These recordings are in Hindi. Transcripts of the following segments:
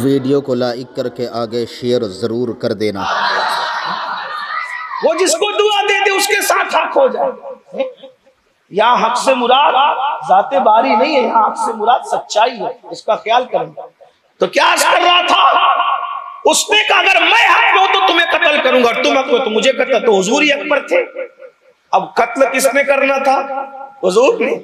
वीडियो को लाइक करके आगे शेयर जरूर कर देना। वो जिसको दुआ दे दे उसके साथ हक हो जाए। यहाँ हक से मुराद जाते बारी नहीं है, यहाँ हक से मुराद सच्चाई है, इसका ख्याल करेंगे। तो क्या कर रहा था उसने कहा अगर मैं हक में हूं तो तुम्हें कत्ल करूंगा, तुम हक में तो मुझे कत्ल। तो हुजूर ही अकबर थे। अब कत्ल किसने करना था? हुजूर ने।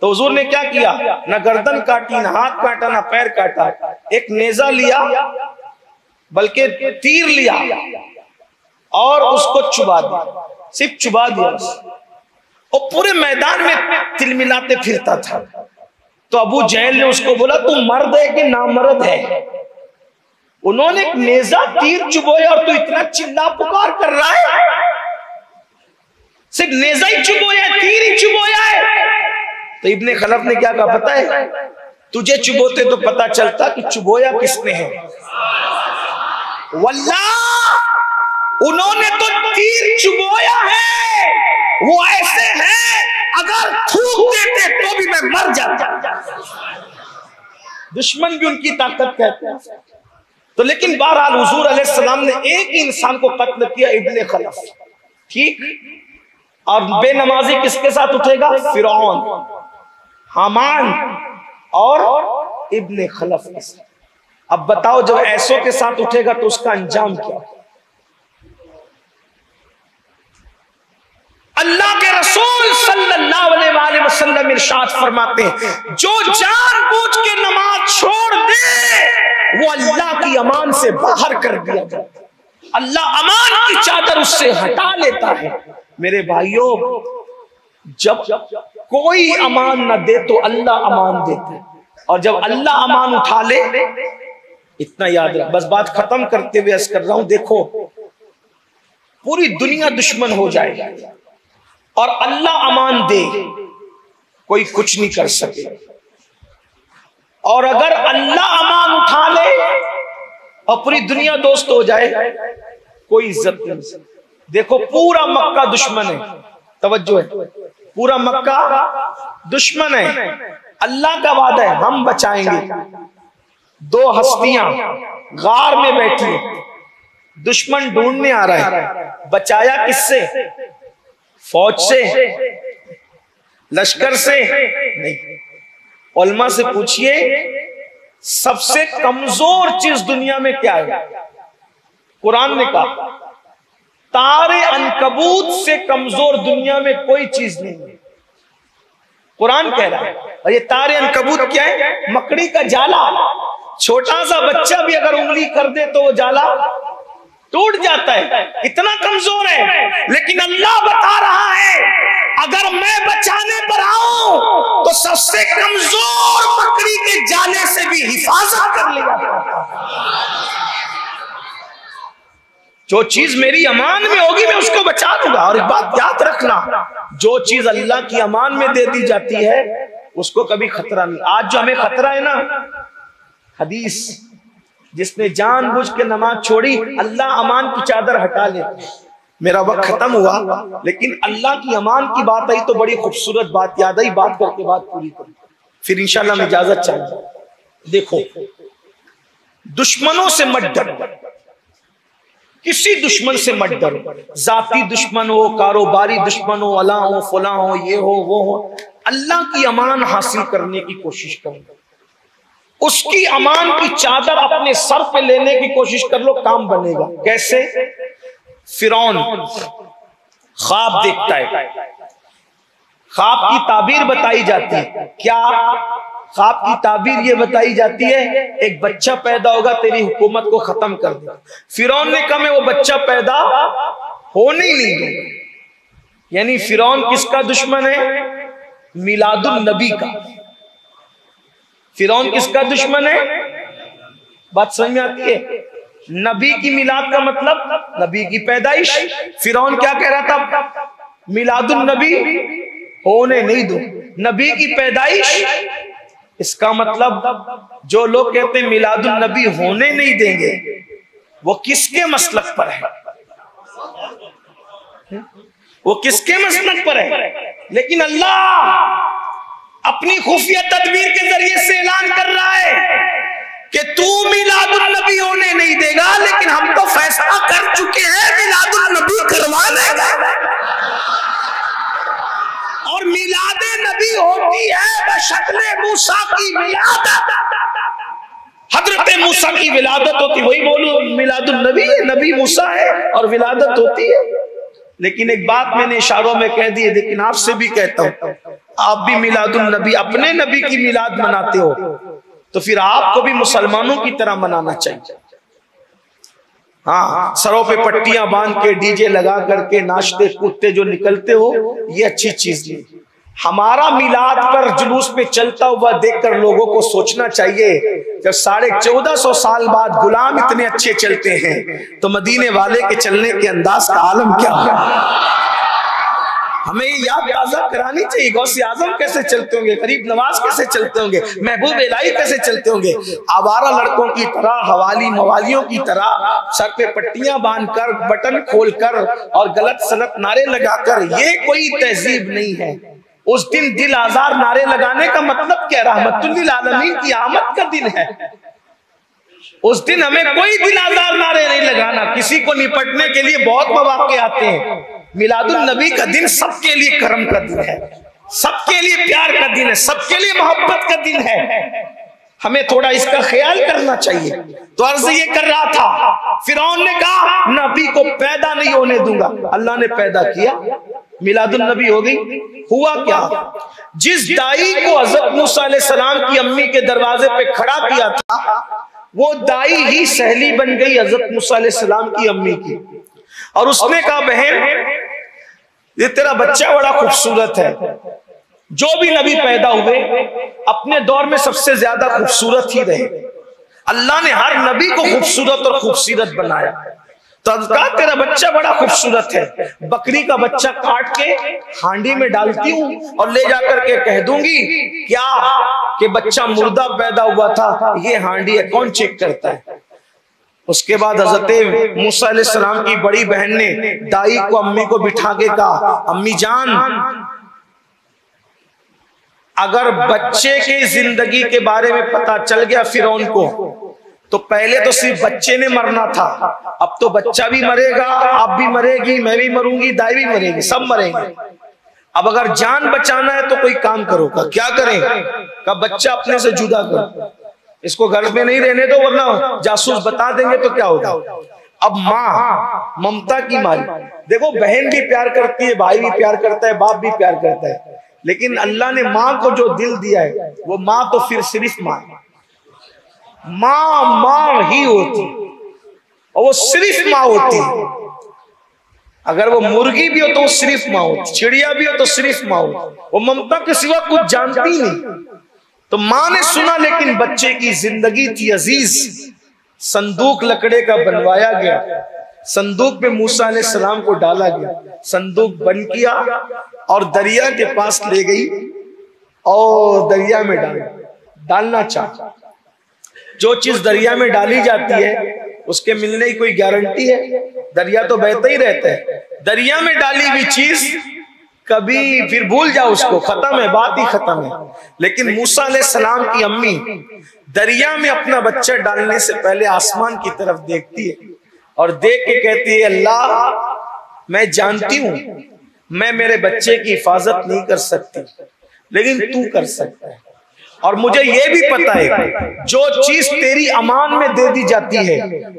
तो हुजूर ने क्या किया? ना गर्दन काटी, ना हाथ काटा, ना पैर काटा। एक नेजा लिया, बल्कि तीर लिया और उसको चुबा दिया, सिर्फ चुबा दिया और पूरे मैदान में तिलमिलाते फिरता था। तो अबू जहल ने उसको बोला तू मर्द है कि नामर्द है? उन्होंने एक नेजा तीर चुबोया और तू इतना चिल्ला पुकार कर रहा है? सिर्फ नेजा ही चुबोया, तीर ही चुबोया है। तो इब्ने खलफ ने क्या कहा पता है? तुझे चुबोते तो पता चलता कि चुबोया किसने है। वल्लाह उन्होंने तो तीर चुबोया है, वो ऐसे हैं अगर थूक देते तो भी मैं मर जाता। दुश्मन भी उनकी ताकत कहते हैं। तो लेकिन बहरहाल हुजूर अलैहिस्सलाम ने एक ही इंसान को कत्ल किया, इब्ने खलफ। ठीक। और बेनमाजी किसके साथ उठेगा? फिरौन, हामान और इब्ने खलफ के साथ। अब बताओ जब ऐसों के साथ उठेगा तो उसका अंजाम क्या? अल्लाह के रसूल सल्लल्लाहु अलैहि वसल्लम इरशाद फरमाते हैं जो जानबूझ के नमाज छोड़ दे वो अल्लाह की अमान से बाहर कर दिया जाता है। अल्लाह अमान की चादर उससे हटा लेता है। मेरे भाइयों, जब कोई अमान न दे तो अल्लाह अमान देता है, और जब अल्लाह अमान उठा ले, इतना याद रख। बस बात खत्म करते हुए अर्ज कर रहा हूं, देखो पूरी दुनिया दुश्मन हो जाए और अल्लाह अमान दे, कोई कुछ नहीं कर सके। और अगर अल्लाह अमान उठा ले और पूरी दुनिया दोस्त हो जाए, कोई इज्जत नहीं। देखो पूरा मक्का दुश्मन है, तवज्जो है, पूरा मक्का दुश्मन है। अल्लाह का वादा है हम बचाएंगे। दो हस्तियां गार में बैठी, दुश्मन ढूंढने आ रहा है। बचाया किससे? फौज से, लश्कर से नहीं। उलमा से पूछिए सबसे कमजोर चीज दुनिया में क्या है? कुरान ने कहा तारे अनकबूत से कमजोर दुनिया में कोई चीज नहीं है। कुरान कह रहा है। और ये तारे अनकबूत क्या है? मकड़ी का जाला। छोटा सा बच्चा भी अगर उंगली कर दे तो वो जाला टूट जाता है, इतना कमजोर है। लेकिन अल्लाह बता रहा है अगर मैं बचाने पर आऊं तो सबसे कमजोर मकड़ी के जाले से भी हिफाजत कर लिया। जो चीज मेरी अमान में होगी मैं उसको बचा दूंगा। और एक बात याद रखना, जो चीज अल्लाह की अमान में दे दी जाती है उसको कभी खतरा नहीं। आज जो हमें खतरा है ना, हदीस जिसने जानबूझ के नमाज छोड़ी अल्लाह अमान की चादर हटा ले। मेरा वक्त खत्म हुआ, लेकिन अल्लाह की अमान की बात आई तो बड़ी खूबसूरत बात याद आई, बात करके बात पूरी करूं, फिर इंशाल्लाह मैं इजाजत चाहिए। देखो दुश्मनों से मत डरो, किसी दुश्मन से मत डरो। जाती दुश्मन हो, कारोबारी दुश्मन हो, अला हो, फला हो, ये हो, वो हो, अल्लाह की अमान हासिल करने की कोशिश करो। उसकी अमान की चादर अपने सर पे लेने की कोशिश कर लो, काम बनेगा। कैसे? फिरौन ख्वाब देखता है, ख्वाब की ताबीर बताई जाती है। क्या ख्वाब की ताबीर ये बताई जाती है एक बच्चा पैदा होगा तेरी हुकूमत को खत्म कर दे। फिरौन ने कहा मैं वो बच्चा पैदा होने ही नहीं दूंगा। यानी फिरौन किसका दुश्मन है? मिलादुन नबी का। फिरौन किसका दुश्मन है? बात समझ में आती है? नबी की मिलाद का मतलब नबी की पैदाइश। फिरौन क्या कह रहा था? मिलादुन नबी होने नहीं दो, नबी की पैदाइश। इसका मतलब जो लोग कहते हैं मिलादुन नबी होने नहीं देंगे वो किसके मसलक पर है? वो किसके मसलक पर है? लेकिन अल्लाह अपनी खुफिया तदबीर के जरिए से ऐलान कर रहा है कि तू मिलादुन मूसा की विलादत, हजरत मूसा की विलादत होती, वही बोलो मिलादुन नबी है, नबी मूसा है और विलादत होती है। लेकिन एक बात मैंने इशारों में कह दी है, लेकिन आपसे भी कहता हूं, आप भी मिलादुन नबी, अपने नबी की मिलाद मनाते हो, तो फिर आपको भी मुसलमानों की तरह मनाना चाहिए। हाँ, सरों पे पट्टियां बांध के डीजे लगा करके नाचते कूदते जो निकलते हो, ये अच्छी चीज नहीं। हमारा मिलाद पर जुलूस पे चलता हुआ देखकर लोगों को सोचना चाहिए, जब 1450 साल बाद गुलाम इतने अच्छे चलते हैं तो मदीने वाले के चलने के अंदाज का आलम क्या है। हमें ये याद ताजा करानी चाहिए, गौसे आजम कैसे चलते होंगे, गरीब नवाज कैसे चलते होंगे, महबूब इलाही कैसे चलते होंगे। आवारा लड़कों की तरह, हवाली मवालियों की तरह सर पे पट्टियां बांधकर, बटन खोलकर और गलत सलत नारे लगाकर, ये कोई तहजीब नहीं है। उस दिन दिल आजार नारे लगाने का मतलब क्या, रहमतुल्लिल आलमीन की आमद का दिन है। उस दिन हमें कोई दिल आजार नारे नहीं लगाना। किसी को निपटने के लिए बहुत मौके आते हैं। मिलादुन नबी का दिन सबके लिए करम का दिन है, सबके लिए प्यार का दिन है, सबके लिए मोहब्बत का दिन है। हमें थोड़ा इसका ख्याल करना चाहिए। तो अर्ज ये कर रहा था, फिरौन ने कहा नबी को पैदा नहीं होने दूंगा, अल्लाह ने पैदा किया, मिलादुन नबी हो गई। हुआ क्या, जिस दाई को हज़रत मूसा अलैहिस्सलाम की अम्मी के दरवाजे पे खड़ा किया था, वो दाई ही सहेली बन गई हज़रत मूसा अलैहिस्सलाम की अम्मी की। और उसने कहा बहन, ये तेरा बच्चा बड़ा खूबसूरत है। जो भी नबी पैदा हुए अपने दौर में सबसे ज्यादा खूबसूरत ही रहे। अल्लाह ने हर नबी को खूबसूरत और खूबसूरत बनाया। तो कहा तेरा बच्चा बड़ा खूबसूरत है, बकरी का बच्चा काट के हांडी में डालती हूँ और ले जाकर के कह दूंगी क्या कि बच्चा मुर्दा पैदा हुआ था, ये हांडी है, कौन चेक करता है। उसके बाद हजरत मूसा अलैहिस्सलाम की बड़ी बहन ने दाई को अम्मी को बिठा के कहा, अम्मी जान, अगर बच्चे की जिंदगी के बारे में पता चल गया फिरौन को, तो पहले तो सिर्फ बच्चे ने मरना था, अब तो बच्चा भी मरेगा, आप भी मरेगी, मैं भी मरूंगी, दाई भी मरेगी, सब मरेंगे। अब अगर जान बचाना है तो कोई काम करो। का क्या करें, का बच्चा अपने से जुदा करो, इसको घर में नहीं रहने दो वरना जासूस बता देंगे तो क्या होगा। अब माँ ममता की मारी, देखो बहन भी प्यार करती है, भाई भी प्यार करता है, बाप भी प्यार करता है, लेकिन अल्लाह ने माँ को जो दिल दिया है वो माँ तो फिर सिर्फ माँ ही होती, और वो सिर्फ माँ होती। अगर वो मुर्गी भी हो तो वो सिर्फ माँ होती, चिड़िया भी हो तो सिर्फ माँ होती, वो ममता के सिवा कुछ जानती नहीं। तो माँ ने सुना, लेकिन बच्चे की जिंदगी थी अजीज। संदूक लकड़े का बनवाया गया, संदूक में मूसा अलैहिस्सलाम को डाला गया, संदूक बंद किया और दरिया के पास ले गई और दरिया में डालना चाहा। जो चीज दरिया में डाली जाती है उसके मिलने की कोई गारंटी है, दरिया तो बहता ही रहता है। दरिया में डाली हुई चीज कभी फिर भूल जाओ उसको, खत्म है, बात ही खत्म है। लेकिन मूसा अलैहिस्सलाम की अम्मी दरिया में अपना बच्चा डालने से पहले आसमान की तरफ देखती है और देख के कहती है, अल्लाह मैं जानती हूं मैं मेरे बच्चे की हिफाजत नहीं कर सकती, लेकिन तू कर सकता है। और मुझे यह भी पता है जो चीज तेरी अमान में दे दी जाती है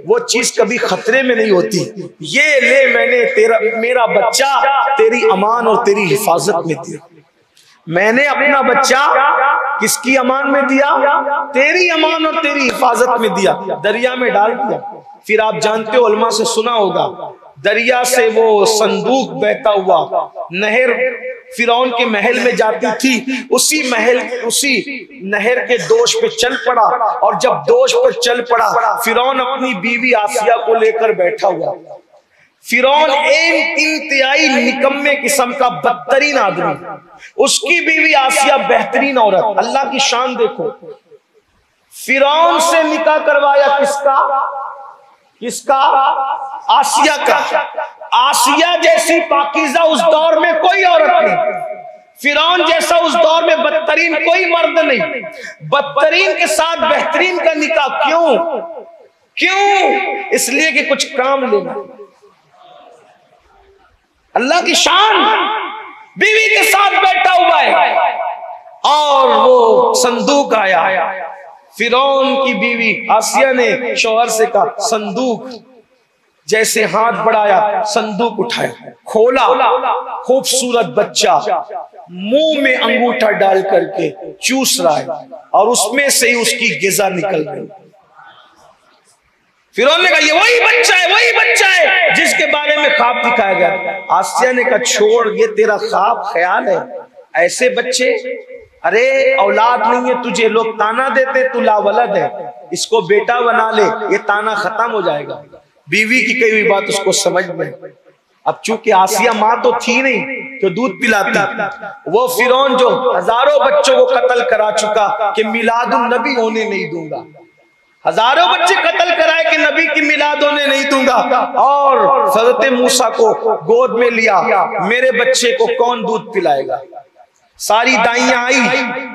वो चीज कभी खतरे में नहीं होती। ये ले, मैंने मेरा बच्चा तेरी अमान और तेरी हिफाजत में दिया। मैंने अपना बच्चा किसकी अमान में दिया, तेरी अमान और तेरी हिफाजत में दिया, दरिया में डाल दिया। फिर आप जानते हो, उलमा से सुना होगा, दरिया से वो संदूक बहता हुआ नहर फिरौन के महल में जाती थी, उसी नहर के दोष पे चल पड़ा। और जब दोष पर चल पड़ा, फिरौन अपनी बीवी आसिया को लेकर बैठा हुआ। फिरौन एक इंतहाई निकम्मे किस्म का बदतरीन आदमी, उसकी बीवी आसिया बेहतरीन औरत। अल्लाह की शान देखो, फिरौन से निकाह करवाया किसका? आसिया का। आसिया जैसी पाकीज़ा उस दौर में कोई औरत नहीं, फिरौन जैसा उस दौर में बदतरीन कोई मर्द नहीं। बदतरीन के साथ बेहतरीन का निकाह क्यों? इसलिए कि कुछ काम लेना। अल्लाह की शान, बीवी के साथ बैठा हुआ है, और वो संदूक आया। फिरौन की बीवी आसिया ने शौहर से कहा, संदूक। जैसे हाथ बढ़ाया, संदूक उठाया, खोला, खूबसूरत बच्चा मुंह में अंगूठा डाल करके चूस रहा है और उसमें से ही उसकी गिजा निकल रही। फिरौन ने कहा, ये वही बच्चा है, वही बच्चा है जिसके बारे में ख्वाब दिखाया गया। आसिया ने कहा, छोड़, ये तेरा ख्वाब ख्याल है। ऐसे बच्चे, अरे औलाद नहीं है तुझे, लोग ताना देते तू लावलद है, इसको बेटा बना ले, ये ताना खत्म हो जाएगा। बीवी की कही हुई बात उसको समझ में। अब चूंकि आसिया माँ तो थी नहीं जो दूध पिलाती, वो फिरौन जो हजारों बच्चों को कत्ल करा चुका कि मिलादुन नबी होने नहीं दूंगा, हजारों बच्चे कत्ल कराए कि नबी की मिलाद होने नहीं दूंगा, और हज़रत मूसा को गोद में लिया, मेरे बच्चे को कौन दूध पिलाएगा। सारी दाइयां आई,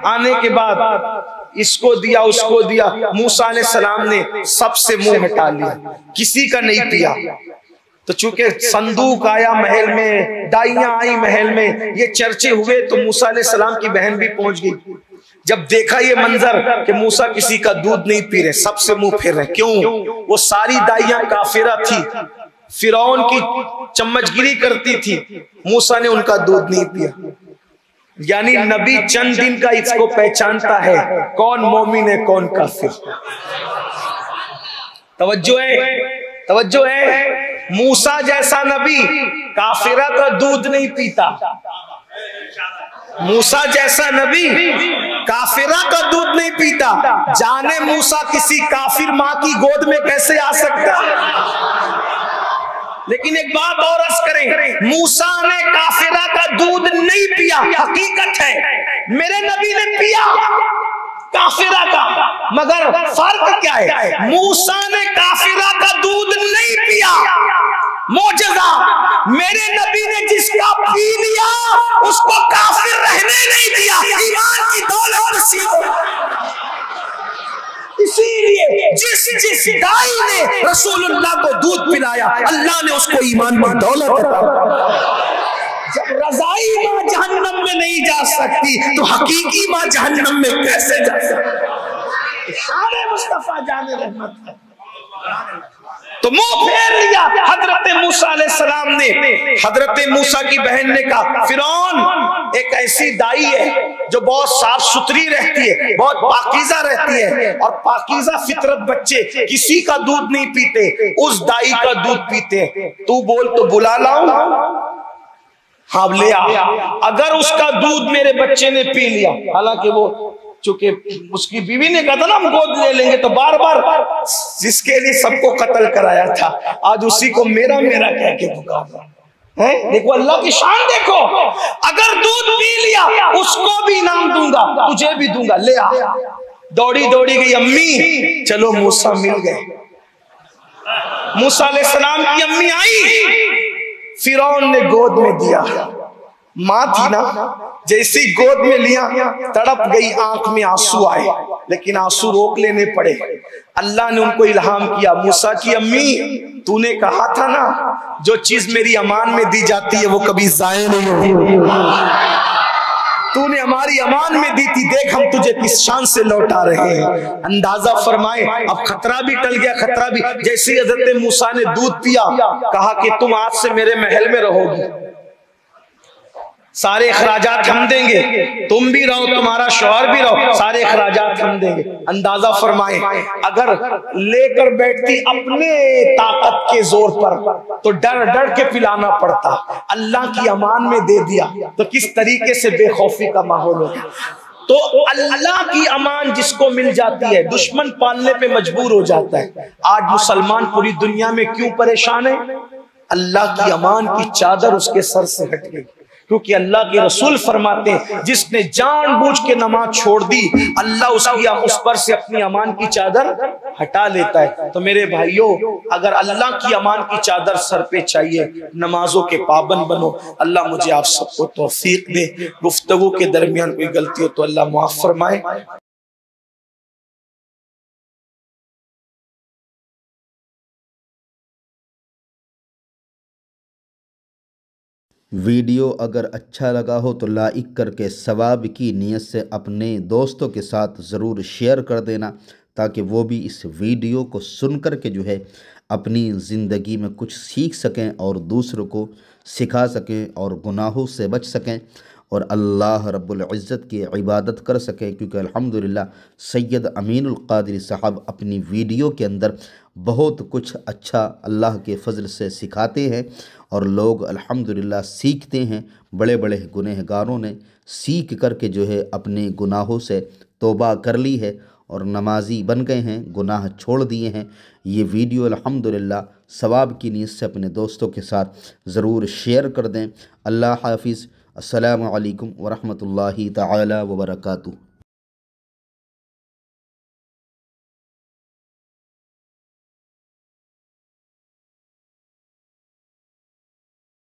आने के बाद इसको दिया उसको दिया। मूसा अलैहिस्सलाम ने सबसे मुंह हटा लिया, किसी का नहीं पिया। तो चूंकि संदूक आया महल में, दाइयां आई महल में, ये चर्चे हुए, तो मूसा अलैहिस्सलाम की बहन भी पहुंच गई। जब देखा ये मंजर कि मूसा किसी का दूध नहीं पी रहे, सबसे मुंह फेर रहे। क्यों? वो सारी दाइयां काफिरा थी, फिरौन की चम्मचगिरी करती थी, मूसा ने उनका दूध नहीं पिया। यानी नबी चंद दिन का इसको पहचानता है कौन मोमिन है कौन काफिर। तवज्जो है, तवज्जो है। मूसा जैसा नबी काफिरा का दूध नहीं पीता, मूसा जैसा नबी काफिरा का दूध नहीं पीता। जाने मूसा किसी काफिर माँ की गोद में कैसे आ सकता है। लेकिन एक बात और अर्ज करें, मूसा ने काफिरा का दूध नहीं पिया, हकीकत है मेरे नबी ने पिया काफिरा का, मगर फर्क क्या है, मूसा ने काफिरा का दूध नहीं पिया। मौजज़ा, मेरे नबी ने जिसका पी लिया उसको काफिर रहने नहीं दिया, ईमान की दौलत नसीब। इसीलिए जिस दाई ने रसूलुल्लाह को दूध पिलाया, अल्लाह ने उसको ईमान की दौलत अता। जब रज़ाई माँ जहन्नम में नहीं जा सकती तो हकीकी माँ जहन्नम में कैसे जा सकती। शान मुस्तफा जाने रहमत है। तो मुंह फेर लिया हजरत मूसा अलैहिस्सलाम ने। हजरत मूसा की बहन ने कहा, फिरौन एक ऐसी दाई है जो बहुत साफ सुथरी रहती है, बहुत पाकीज़ा रहती है, और पाकीज़ा फितरत बच्चे किसी का दूध नहीं पीते, उस दाई का दूध पीते। तू बोल तो बुला लाऊं? हाँ ले आ। अगर उसका दूध मेरे बच्चे ने पी लिया, हालांकि वो चूंकि उसकी बीवी ने कहा था ना हम गोद ले लेंगे, तो बार बार जिसके लिए सबको कत्ल कराया था आज उसी को मेरा मेरा कह के पुकारा है। देखो अल्लाह की शान देखो, अगर दूध पी लिया उसको भी इनाम दूंगा, तुझे भी दूंगा, ले आ। दौड़ी दौड़ी गई अम्मी, चलो मूसा मिल गए। मूसा अलैहिस्सलाम की अम्मी आई, फिरौन ने गोद में दिया, माँ थी ना, जैसी गोद में लिया तड़प गई, आंख में आंसू आए, लेकिन आंसू रोक लेने पड़े। अल्लाह ने उनको इल्हाम किया, मूसा की अम्मी तूने कहा था ना जो चीज मेरी अमान में दी जाती है वो कभी जाया नहीं होती, तूने हमारी अमान में दी थी, देख हम तुझे किस शान से लौटा रहे हैं। अंदाजा फरमाए, अब खतरा भी टल गया, खतरा भी। जैसे हजरत मूसा ने दूध पिया, कहा कि तुम आज से मेरे महल में रहोगी, सारे अखराजात हम देंगे, तुम भी रहो, तुम्हारा शौहर भी रहो, सारे अखराजात हम देंगे। अंदाजा फरमाए, अगर लेकर बैठती अपने ताकत के जोर पर तो डर डर के पिलाना पड़ता, अल्लाह की अमान में दे दिया तो किस तरीके से बेखौफी का माहौल होता। तो अल्लाह की अमान जिसको मिल जाती है दुश्मन पालने पे मजबूर हो जाता है। आज मुसलमान पूरी दुनिया में क्यों परेशान है? अल्लाह की अमान की चादर उसके सर से हट गई, क्योंकि अल्लाह के रसूल फरमाते हैं जिसने जानबूझ के नमाज छोड़ दी अल्लाह उसकी उस पर से अपनी अमान की चादर हटा लेता है। तो मेरे भाइयों, अगर अल्लाह की अमान की चादर सर पे चाहिए, नमाजों के पाबंद बनो। अल्लाह मुझे आप सबको तौफीक दे। गुफ्तगू के दरमियान कोई गलती हो तो अल्लाह माफ फरमाए। वीडियो अगर अच्छा लगा हो तो लाइक करके सवाब की नीयत से अपने दोस्तों के साथ ज़रूर शेयर कर देना, ताकि वो भी इस वीडियो को सुन कर के जो है अपनी ज़िंदगी में कुछ सीख सकें और दूसरों को सिखा सकें और गुनाहों से बच सकें और अल्लाह रब्बुल इज़्ज़त की इबादत कर सकें। क्योंकि अल्हम्दुलिल्लाह सैयद अमीनुल क़ादरी साहब अपनी वीडियो के अंदर बहुत कुछ अच्छा अल्लाह के फ़ज़ल से सिखाते हैं और लोग अल्हम्दुलिल्लाह सीखते हैं। बड़े बड़े गुनहगारों ने सीख कर के जो है अपने गुनाहों से तौबा कर ली है और नमाजी बन गए हैं, गुनाह छोड़ दिए हैं। ये वीडियो अल्हम्दुलिल्लाह सवाब की नीयत से अपने दोस्तों के साथ ज़रूर शेयर कर दें। अल्लाह हाफ़िज़। अस्सलामु अलैकुम व रहमतुल्लाहि तआला व बरकातुहू।